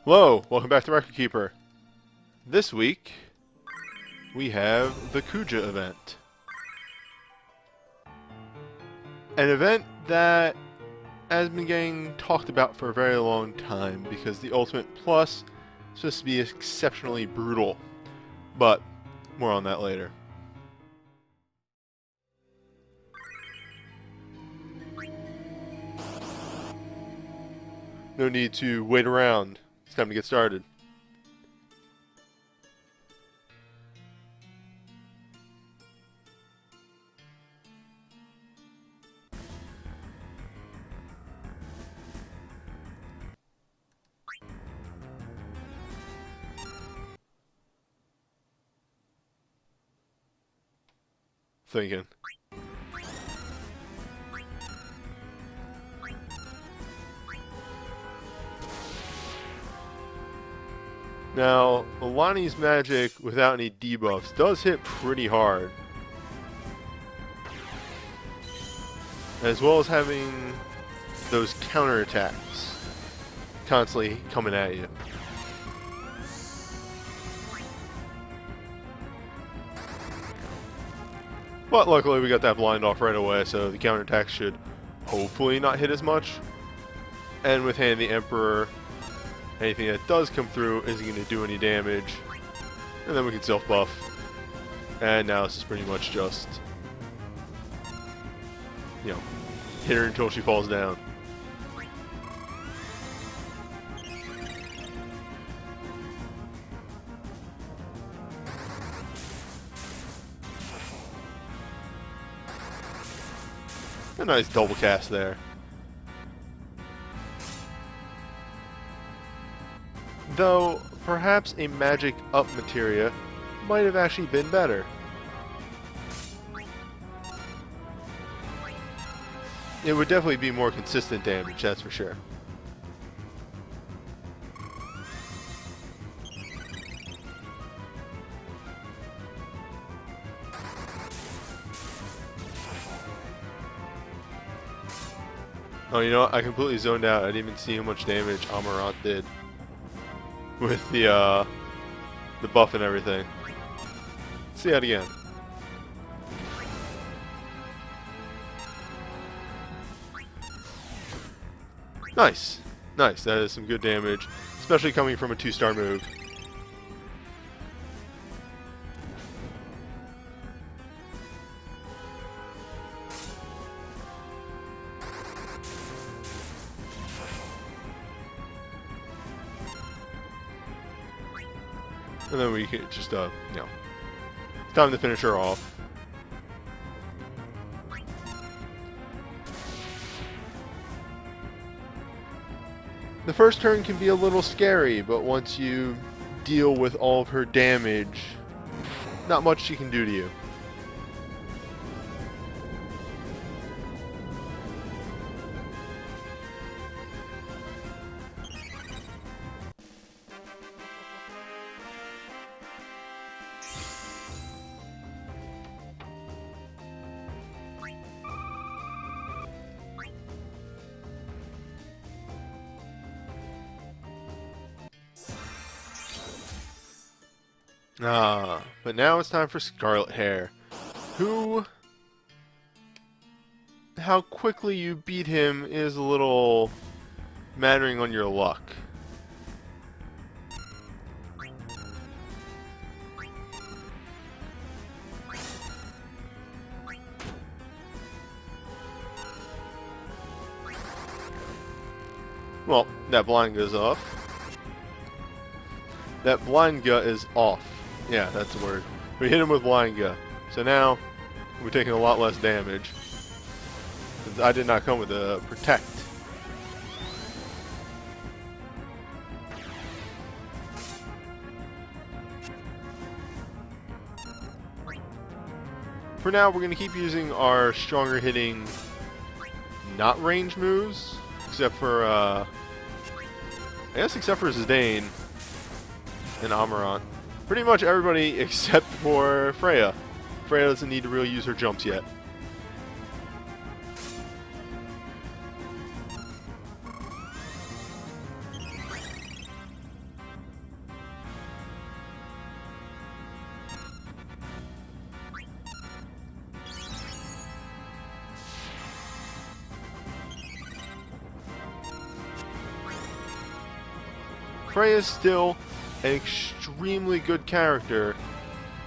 Hello, welcome back to Record Keeper. This week, we have the Kuja event. An event that has been getting talked about for a very long time because the Ultimate Plus is supposed to be exceptionally brutal. But, more on that later. No need to wait around. It's time to get started. Thinking. Now, Alani's magic without any debuffs does hit pretty hard. As well as having those counterattacks constantly coming at you. But luckily we got that blind off right away, so the counterattacks should hopefully not hit as much. And with Hand the Emperor, anything that does come through isn't going to do any damage. And then we can self-buff. And now this is pretty much just, you know, hit her until she falls down. A nice double cast there. Though, perhaps a magic up materia might have actually been better. It would definitely be more consistent damage, that's for sure. Oh, you know what? I completely zoned out. I didn't even see how much damage Amarant did with the buff and everything. Let's see that again. Nice. Nice. That is some good damage, especially coming from a 2-star move. And then we can just, you know, time to finish her off. The first turn can be a little scary, but once you deal with all of her damage, not much she can do to you. But now it's time for Scarlet Hair, who, how quickly you beat him is a little mattering on your luck. Well, that blind goes off. That blind gut is off. Yeah, that's the word. We hit him with blind gut. So now, we're taking a lot less damage. I did not come with a protect. For now, we're going to keep using our stronger hitting, not range moves. Except for, I guess except for Zidane and Amarant. Pretty much everybody except for Freya. Freya doesn't need to really use her jumps yet. Freya is still an extremely good character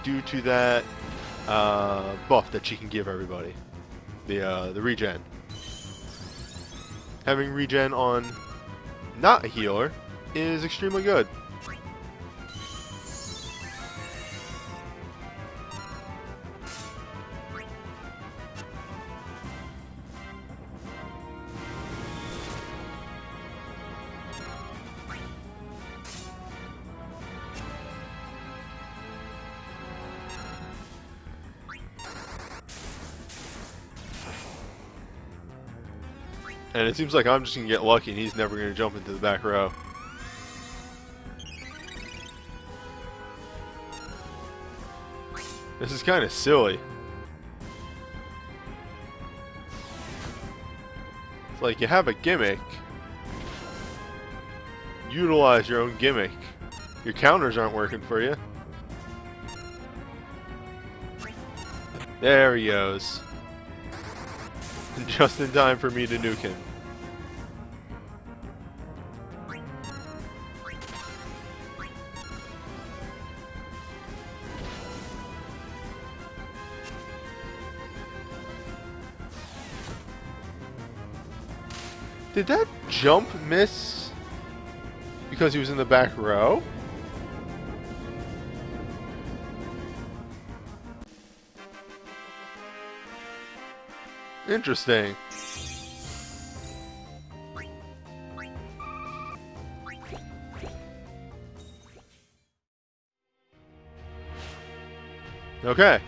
due to that buff that she can give everybody. The regen. Having regen on not a healer is extremely good. And it seems like I'm just going to get lucky and he's never going to jump into the back row. This is kind of silly. It's like you have a gimmick. Utilize your own gimmick. Your counters aren't working for you. There he goes. Just in time for me to nuke him. Did that jump miss because he was in the back row? Interesting. Okay.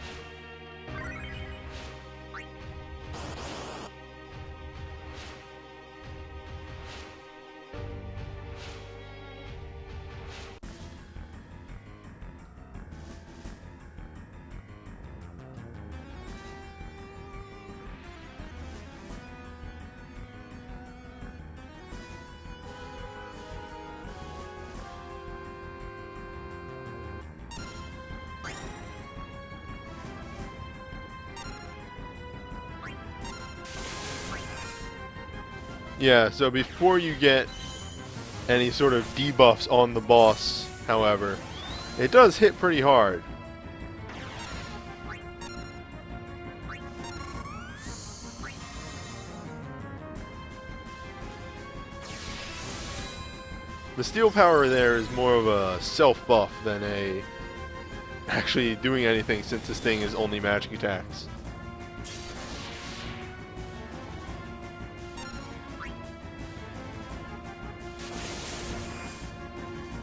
Yeah, so before you get any sort of debuffs on the boss, however, it does hit pretty hard. The steel power there is more of a self-buff than a actually doing anything, since this thing is only magic attacks.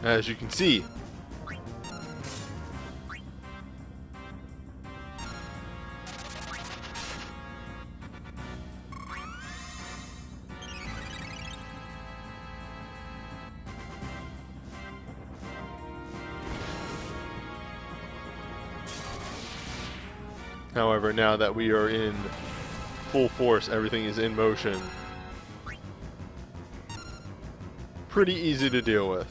As you can see. However, now that we are in full force, everything is in motion. Pretty easy to deal with.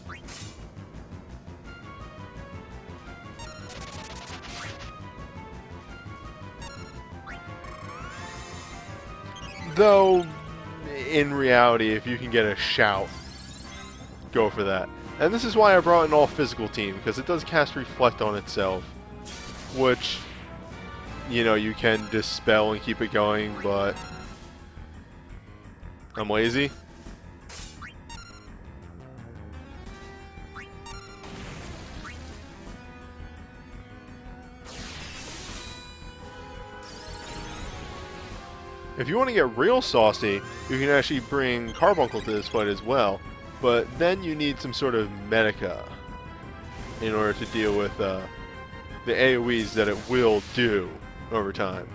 Though, in reality, if you can get a shout, go for that. And this is why I brought an all-physical team, because it does cast Reflect on itself, which, you know, you can dispel and keep it going, but I'm lazy. If you want to get real saucy, you can actually bring Carbuncle to this fight as well, but then you need some sort of Medica in order to deal with the AoEs that it will do over time.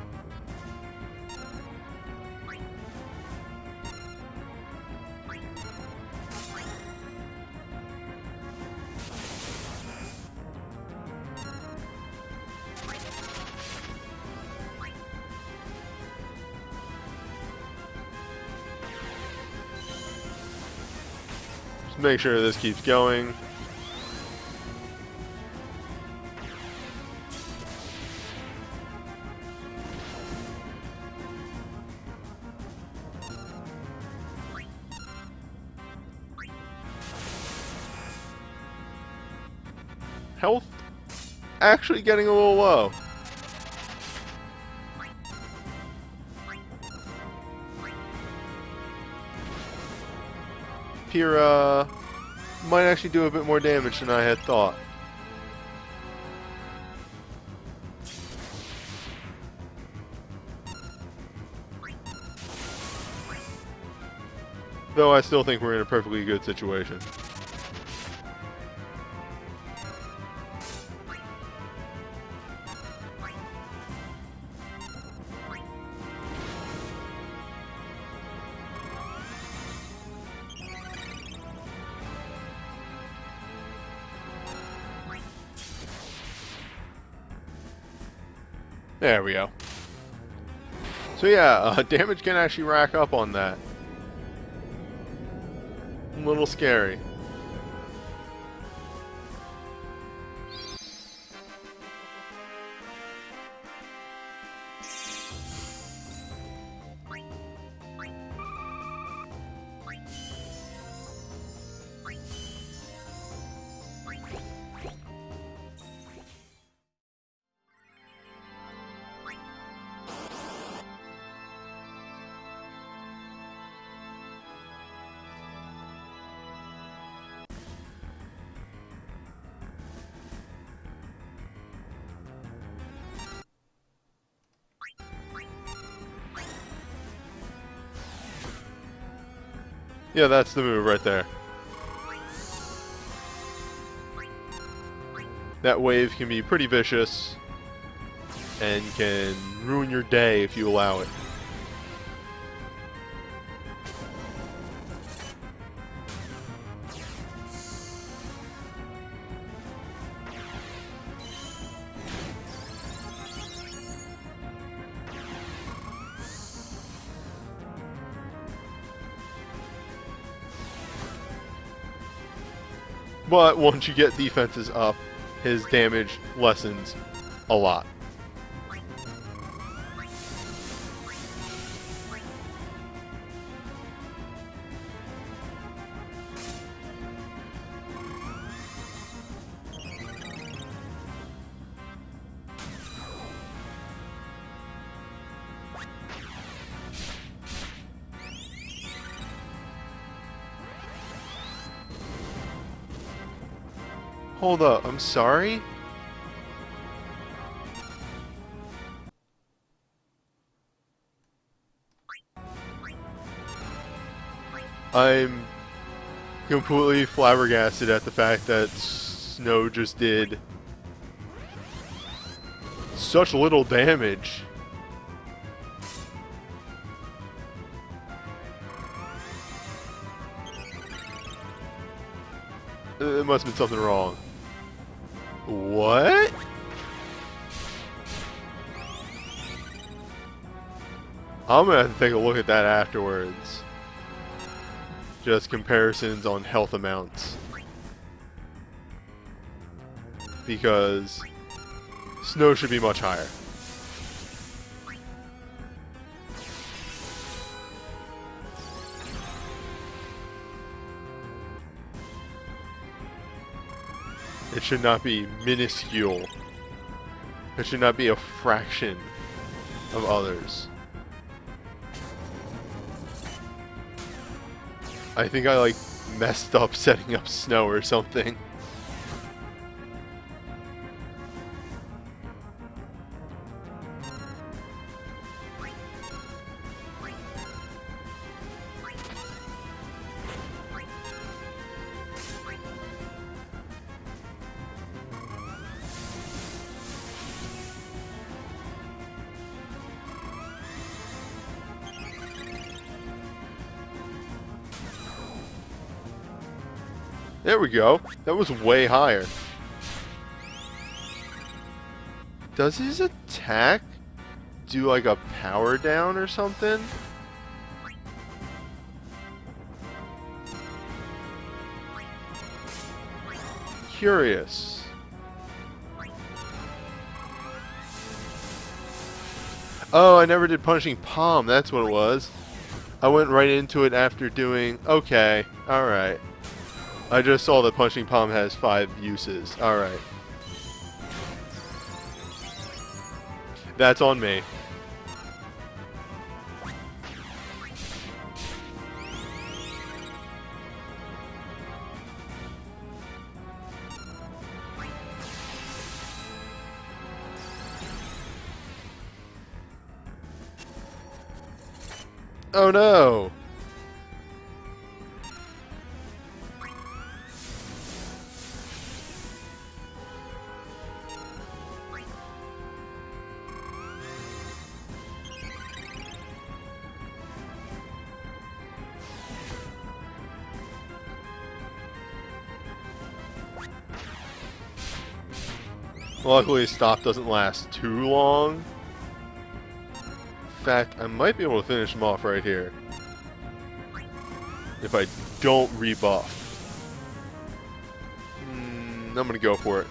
Just make sure this keeps going. health actually getting a little low. Pyrrha might actually do a bit more damage than I had thought. Though I still think we're in a perfectly good situation. There we go. So yeah, damage can actually rack up on that. A little scary. Yeah, that's the move right there. That wave can be pretty vicious and can ruin your day if you allow it. But once you get defenses up, his damage lessens a lot. Hold up, I'm sorry? I'm completely flabbergasted at the fact that Snow just did such little damage. There must have been something wrong. What? I'm gonna have to take a look at that afterwards. Just comparisons on health amounts. Because Snow should be much higher. It should not be minuscule. It should not be a fraction of others. I think I like messed up setting up Snow or something. There we go. That was way higher. Does his attack do like a power down or something? Curious. Oh, I never did Punishing Palm. That's what it was. I went right into it after doing... Okay. Alright. I just saw that Punching Palm has 5 uses. Alright. That's on me. Oh no! Luckily, stop doesn't last too long. In fact, I might be able to finish him off right here. If I don't rebuff. I'm gonna go for it.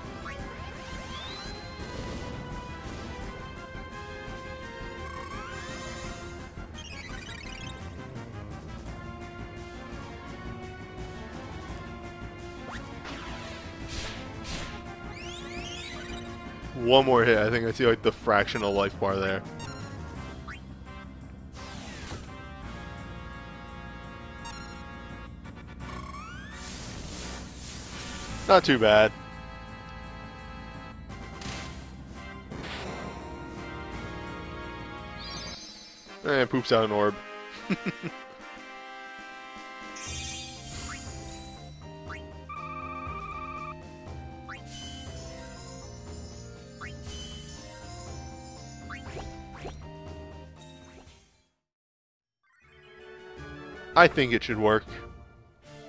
One more hit. I think I see like the fractional life bar there. Not too bad. And poops out an orb. I think it should work.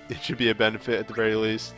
It should be a benefit at the very least.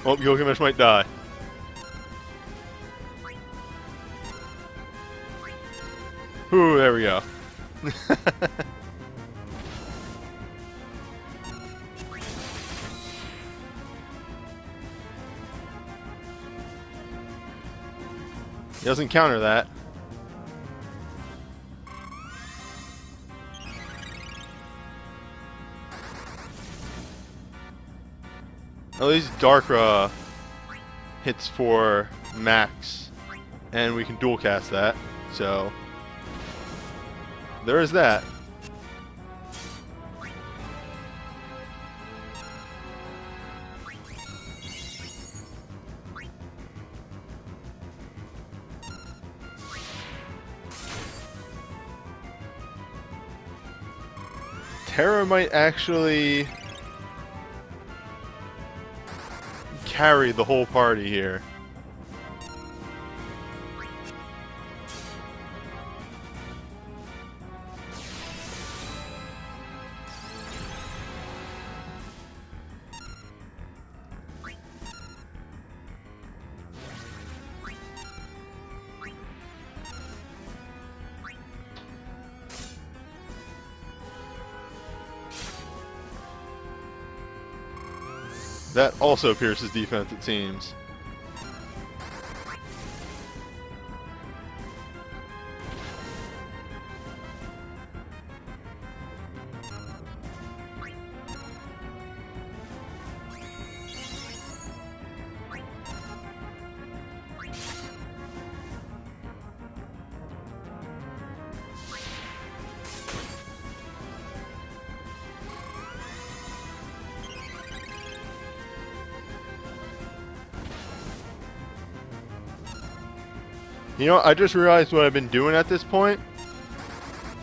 Oh, Gilgamesh might die. Ooh, there we go. He doesn't counter that. At least Darkra hits for max, and we can dual cast that, so there is that. Terra might actually carry the whole party here. That also pierces defense, it seems. You know, I just realized what I've been doing at this point.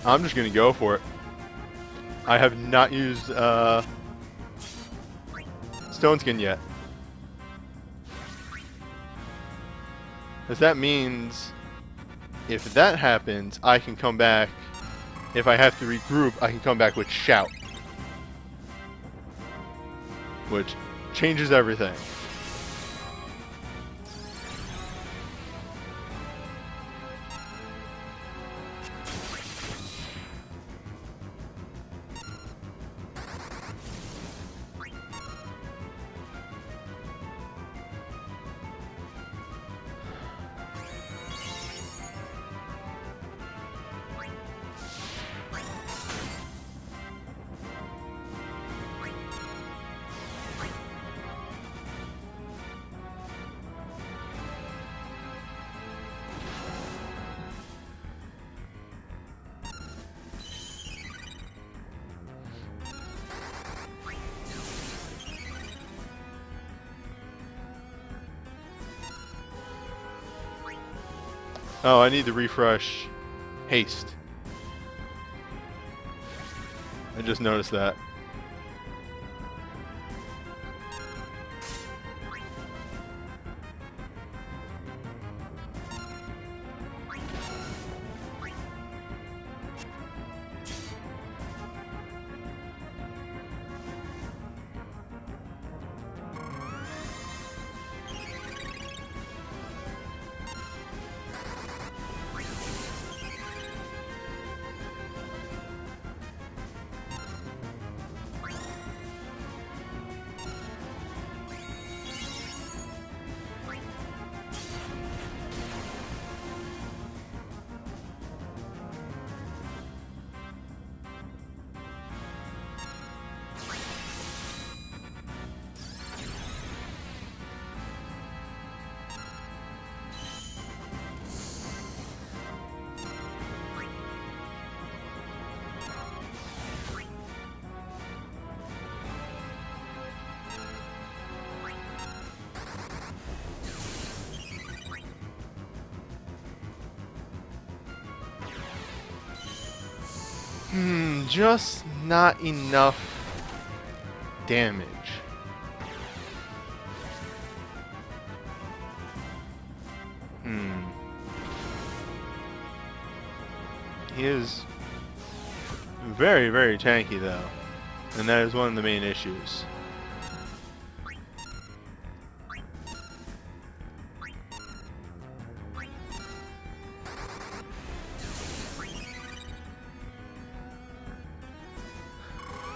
I'm just gonna go for it. I have not used Stone Skin yet. Because that means if that happens, I can come back. If I have to regroup, I can come back with Shout. Which changes everything. Oh, I need to refresh haste. I just noticed that. Just not enough damage. He is very, very tanky though, and that is one of the main issues.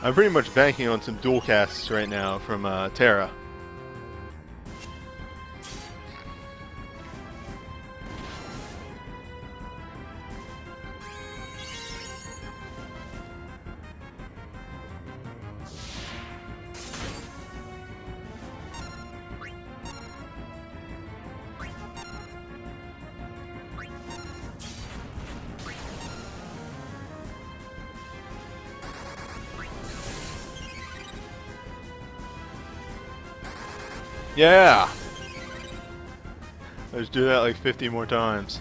I'm pretty much banking on some dual casts right now from Terra. Yeah! Let's do that like 50 more times.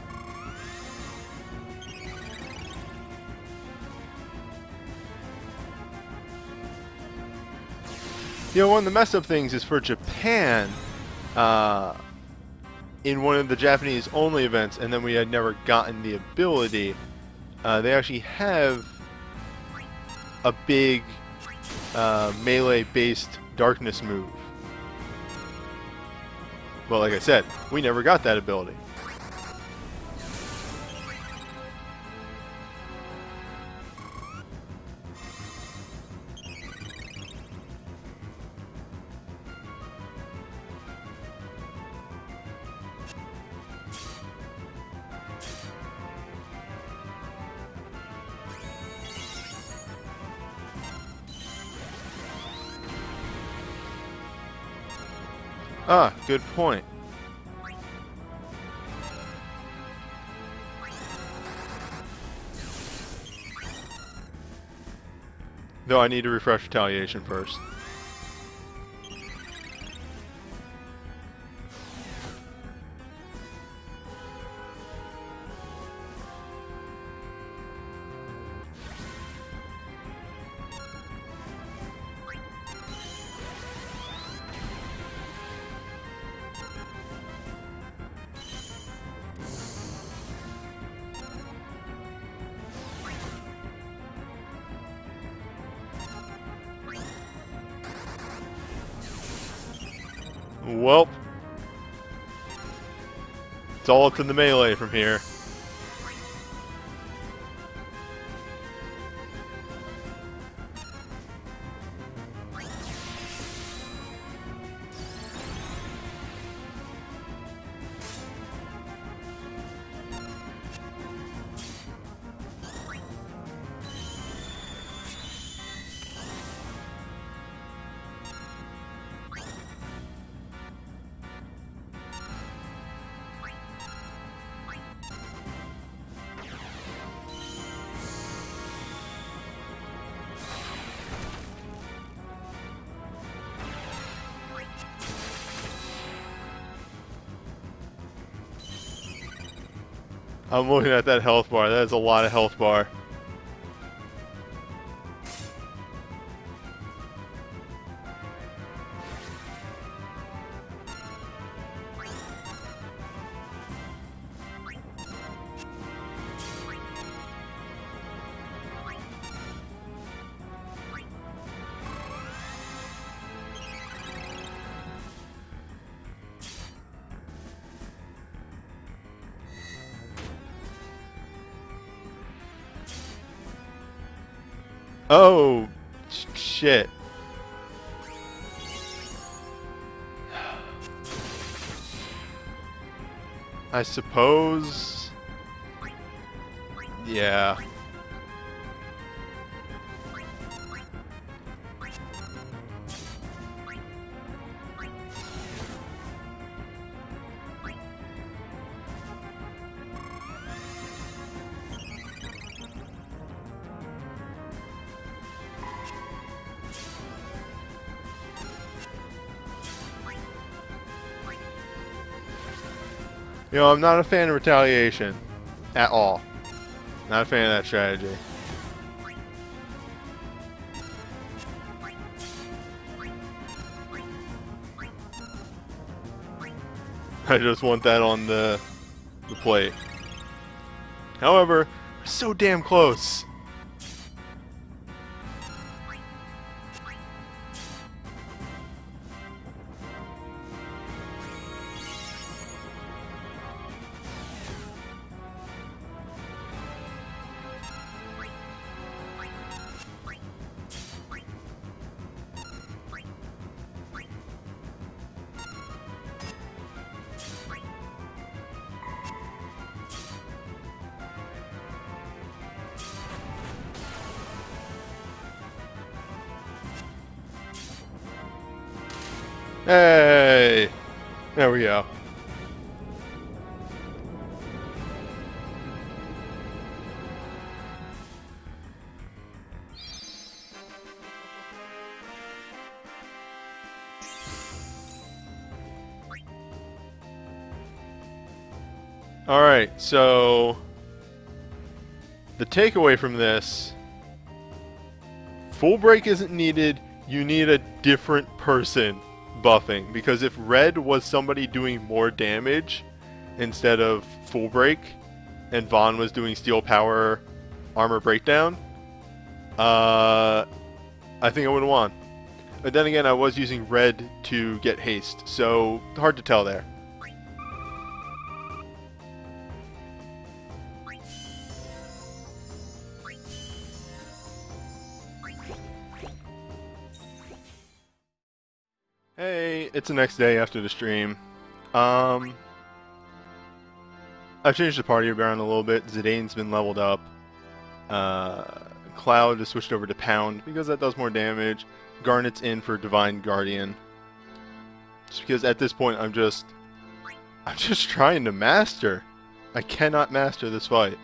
You know, one of the messed up things is for Japan, in one of the Japanese only events, and then we had never gotten the ability, they actually have a big melee based darkness move. Well, like I said, we never got that ability. Ah, good point. Though I need to refresh retaliation first. Welp. It's all up to the melee from here. I'm looking at that health bar. That is a lot of health bar. Oh, shit. I suppose... Yeah. You know, I'm not a fan of retaliation. At all. Not a fan of that strategy. I just want that on the plate. However, we're so damn close. Hey! There we go. Alright, so the takeaway from this, full break isn't needed, you need a different person buffing, because if red was somebody doing more damage instead of full break and Vaughn was doing steel power armor breakdown, I think I would have won. But then again, I was using red to get haste, so hard to tell there. Hey, it's the next day after the stream. I've changed the party around a little bit. Zidane's been leveled up. Cloud has switched over to Pound because that does more damage. Garnet's in for Divine Guardian. Just because at this point I'm just trying to master. I cannot master this fight.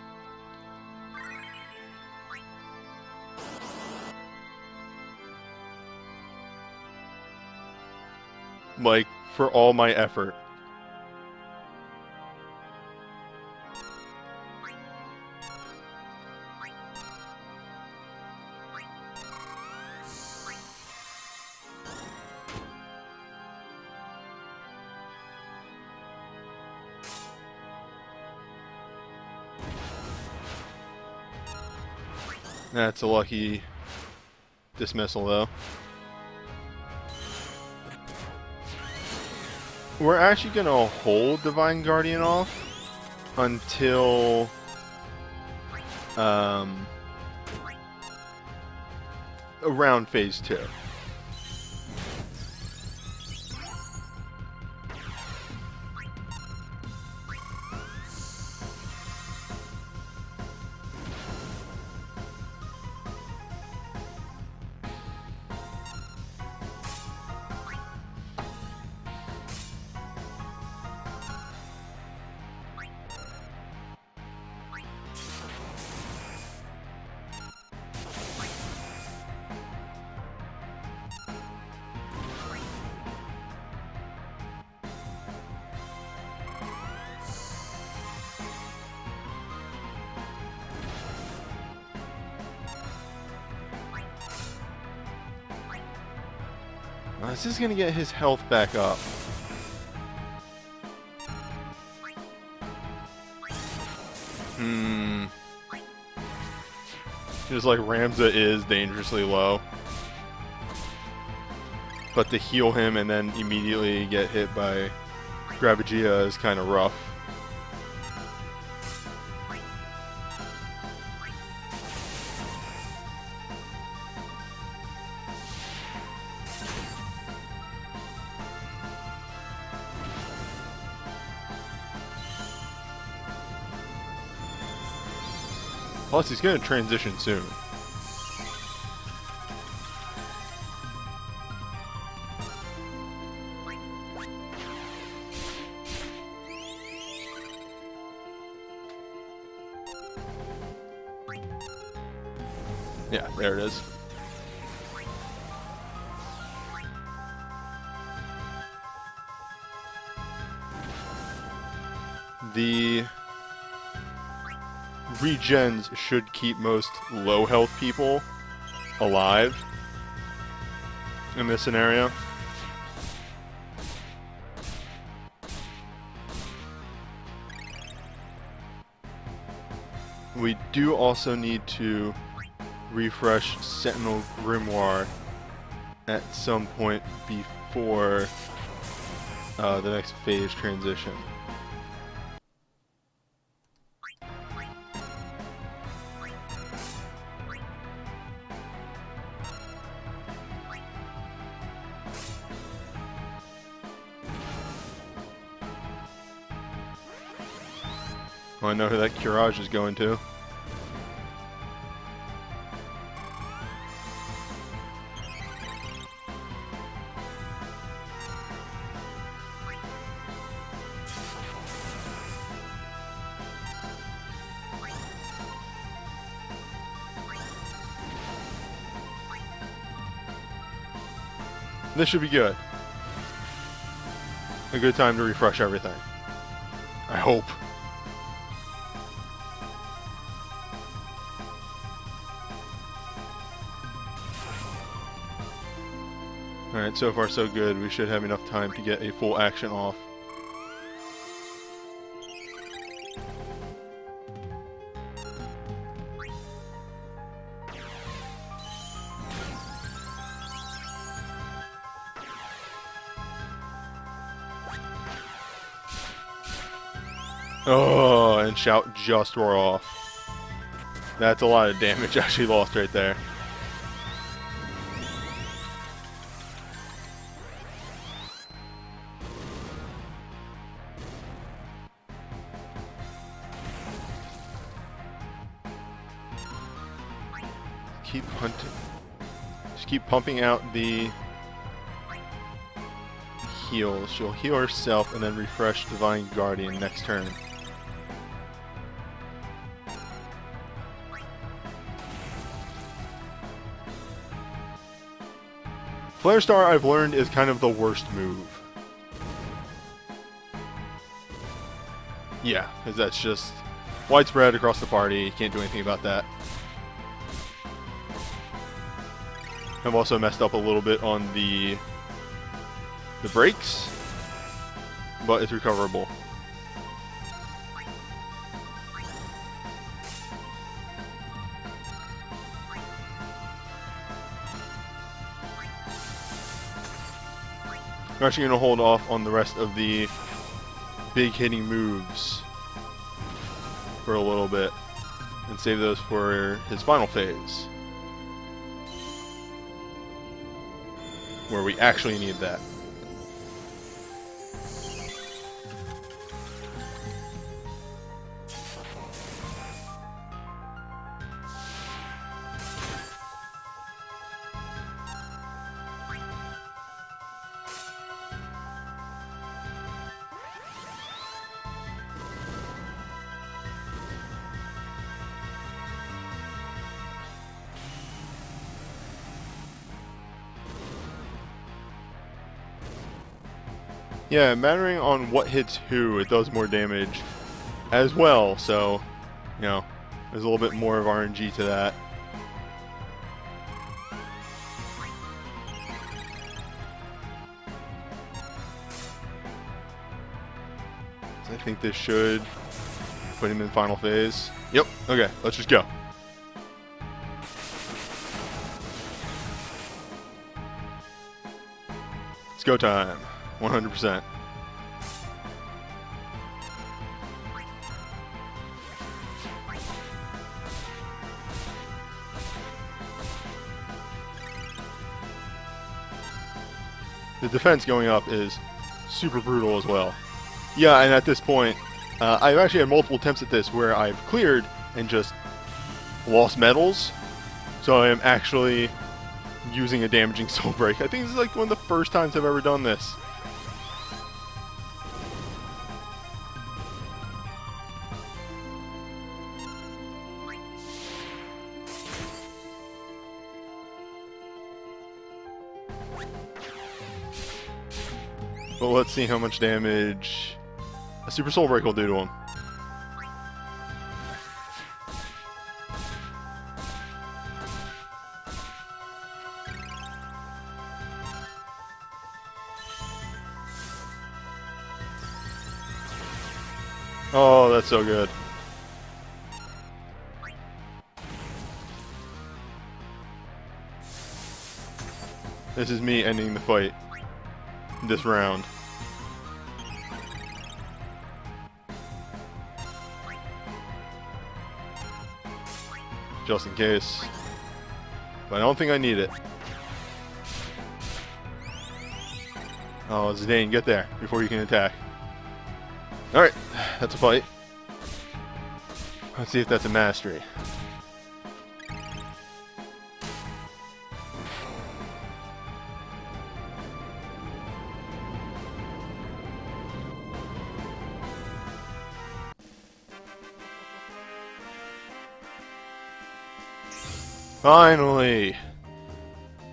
Like, for all my effort. That's a lucky dismissal, though. We're actually going to hold Divine Guardian off until around phase 2. This is going to get his health back up. Just like Ramza is dangerously low. But to heal him and then immediately get hit by Gravigia is kind of rough. Plus, he's going to transition soon. Yeah, there it is. The regens should keep most low health people alive in this scenario. We do also need to refresh Sentinel Grimoire at some point before the next phase transition. I know who that Courage is going to. This should be good. A good time to refresh everything. I hope. Alright, so far so good. We should have enough time to get a full action off. Oh, and Shout just wore off. That's a lot of damage actually lost right there. Keep hunting. Just keep pumping out the heals. She'll heal herself and then refresh Divine Guardian next turn. Flare Star, I've learned, is kind of the worst move. Yeah, because that's just widespread across the party. You can't do anything about that. I've also messed up a little bit on the brakes, but it's recoverable. We're actually going to hold off on the rest of the big hitting moves for a little bit and save those for his final phase, where we actually need that. Yeah, mattering on what hits who, it does more damage as well, so, you know, there's a little bit more of RNG to that. So I think this should put him in final phase. Yep, okay, let's just go. It's go time. 100%. The defense going up is super brutal as well. Yeah, and at this point, I've actually had multiple attempts at this where I've cleared and just lost medals. So I am actually using a damaging soul break. I think this is like one of the first times I've ever done this. But let's see how much damage a Super Soul Break will do to him. Oh, that's so good. This is me ending the fight this round. Just in case. But I don't think I need it. Oh, Zidane, get there before you can attack. Alright, that's a fight. Let's see if that's a mastery. Finally!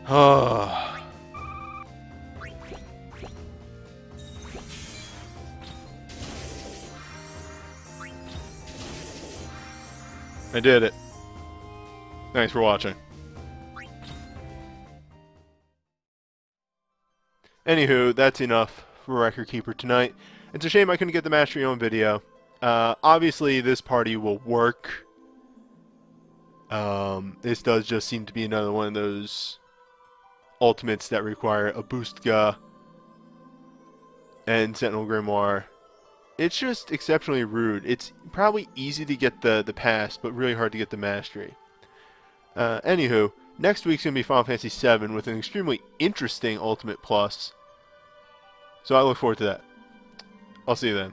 Ah. I did it. Thanks for watching. Anywho, that's enough for Record Keeper tonight. It's a shame I couldn't get the mastery on video. Obviously, this party will work. This does just seem to be another one of those ultimates that require a Boostka and Sentinel Grimoire. It's just exceptionally rude. It's probably easy to get the pass, but really hard to get the mastery. Anywho, next week's going to be Final Fantasy VII with an extremely interesting Ultimate Plus. So I look forward to that. I'll see you then.